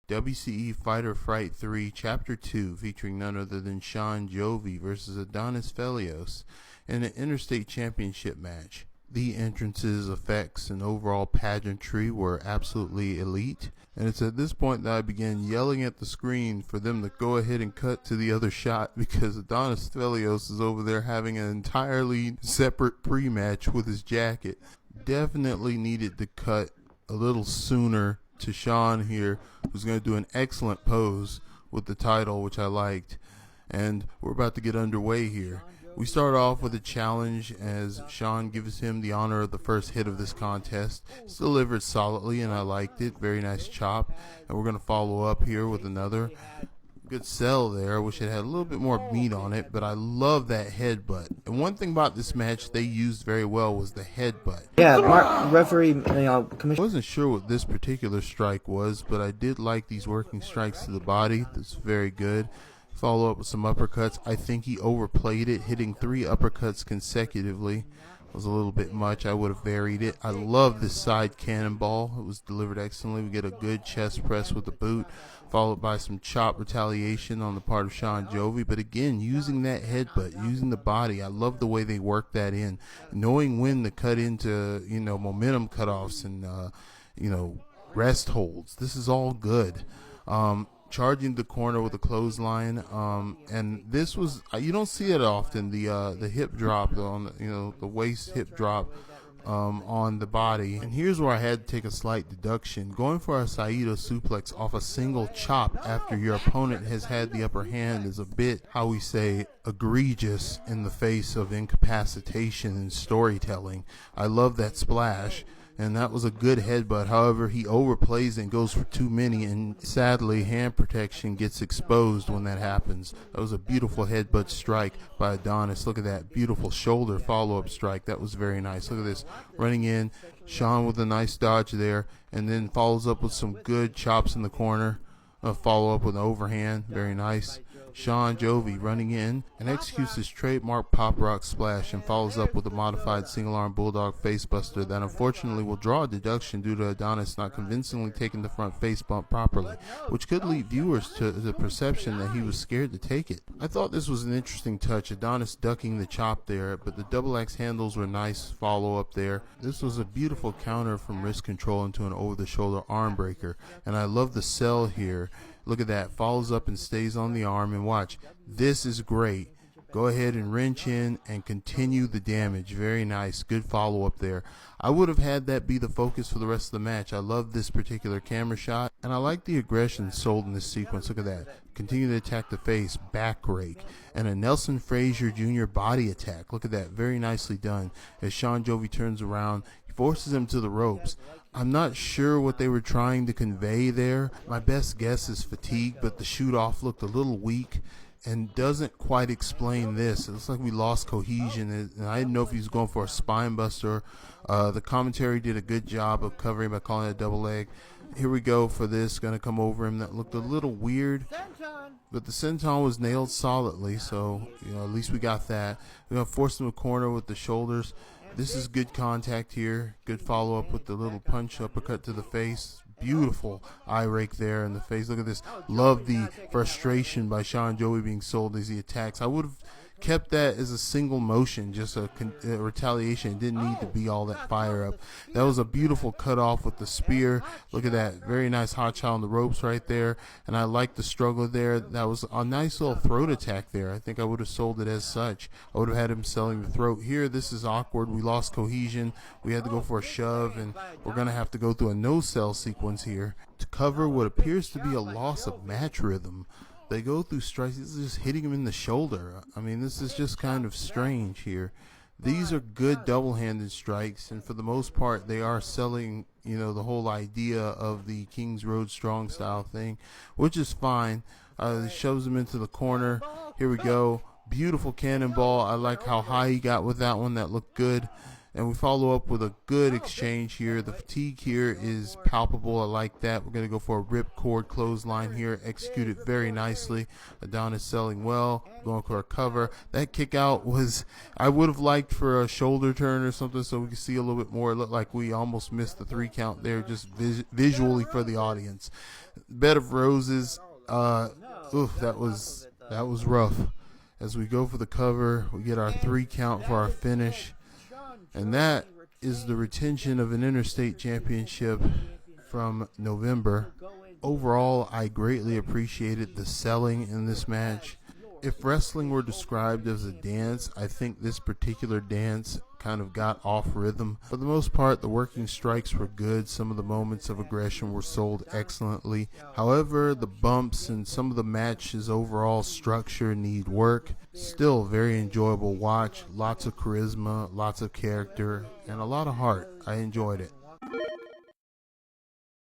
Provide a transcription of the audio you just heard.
WCE Fighter Fright 3 Chapter 2, featuring none other than Jovi versus Adonis Phelio in an interstate championship match. The entrances, effects, and overall pageantry were absolutely elite, and it's at this point that I began yelling at the screen for them to go ahead and cut to the other shot, because Adonis Phelio is over there having an entirely separate pre-match with his jacket. Definitely needed to cut a little sooner to Sean here, who's going to do an excellent pose with the title, which I liked. And we're about to get underway here. We start off with a challenge as Sean gives him the honor of the first hit of this contest. It's delivered solidly, and I liked it. Very nice chop. And we're going to follow up here with another. Good sell there. I wish it had a little bit more meat on it, but I love that headbutt. And one thing about this match they used very well was the headbutt. Yeah, referee, commissioner. I wasn't sure what this particular strike was, but I did like these working strikes to the body. That's very good. Follow up with some uppercuts. I think he overplayed it, hitting 3 uppercuts consecutively. Was a little bit much. I would have varied it. I love this side cannonball. It was delivered excellently. We get a good chest press with the boot, followed by some chop retaliation on the part of Jovi. But again, using that headbutt, using the body, I love the way they work that in, knowing when to cut into, momentum cutoffs and rest holds. This is all good. Charging the corner with a clothesline, and this was, you don't see it often, the hip drop on the waist hip drop on the body. And here's where I had to take a slight deduction. Going for a Saito suplex off a single chop after your opponent has had the upper hand is a bit, how we say, egregious in the face of incapacitation and storytelling. I love that splash. And that was a good headbutt. However, he overplays and goes for too many, and sadly, hand protection gets exposed when that happens. That was a beautiful headbutt strike by Adonis. Look at that beautiful shoulder follow-up strike. That was very nice. Look at this. Running in, Sean with a nice dodge there, and then follows up with some good chops in the corner. Follow up with an overhand. Very nice. Jovi running in and executes his trademark pop rock splash and follows up with a modified single arm bulldog facebuster that unfortunately will draw a deduction due to Adonis not convincingly taking the front face bump properly, which could lead viewers to the perception that he was scared to take it. I thought this was an interesting touch, Adonis ducking the chop there, but the double axe handles were nice follow up there. This was a beautiful counter from wrist control into an over the shoulder arm breaker, and I love the sell here. Look at that, follows up and stays on the arm, and watch, this is great. Go ahead and wrench in and continue the damage. Very nice, good follow up there. I would have had that be the focus for the rest of the match. I love this particular camera shot, and I like the aggression sold in this sequence. Look at that, continue to attack the face, back rake, and a Nelson Frazier Jr. body attack. Look at that, very nicely done. As Jovi turns around, he forces him to the ropes. I'm not sure what they were trying to convey there. My best guess is fatigue, but the shoot off looked a little weak and doesn't quite explain this. It looks like we lost cohesion, and I didn't know if he was going for a spine buster. The commentary did a good job of covering by calling it a double leg. Here we go for this, going to come over him. That looked a little weird, but the senton was nailed solidly, so at least we got that. We're going to force him to a corner with the shoulders. This is good contact here. Good follow-up with the little punch uppercut to the face. Beautiful eye rake there in the face. Look at this. Love the frustration by Jovi being sold as he attacks. I would have kept that as a single motion, just a retaliation. It didn't need to be all that fire up. That was a beautiful cut off with the spear. Look at that, very nice hot shot on the ropes right there, and I like the struggle there. That was a nice little throat attack there. I think I would have sold it as such. I would have had him selling the throat here. This is awkward. We lost cohesion. We had to go for a shove, and we're going to have to go through a no sell sequence here to cover what appears to be a loss of match rhythm. They go through strikes. This is just hitting him in the shoulder. I mean, this is just kind of strange here. These are good double-handed strikes, and for the most part, they are selling, the whole idea of the King's Road strong style thing, which is fine. He shoves him into the corner. Here we go. Beautiful cannonball. I like how high he got with that one. That looked good. And we follow up with a good exchange here. The fatigue here is palpable. I like that. We're going to go for a ripcord clothesline here. Executed very nicely. Adonis selling well. Going for a cover. That kick out was, I would have liked for a shoulder turn or something so we could see a little bit more. It looked like we almost missed the 3 count there just visually for the audience. Bed of Roses. That was rough. As we go for the cover, we get our 3 count for our finish. And that is the retention of an interstate championship from November. Overall, I greatly appreciated the selling in this match. If wrestling were described as a dance, I think this particular dance kind of got off rhythm. For the most part, the working strikes were good. Some of the moments of aggression were sold excellently. However, the bumps and some of the match's overall structure need work. Still very enjoyable watch. Lots of charisma, lots of character, and a lot of heart. I enjoyed it.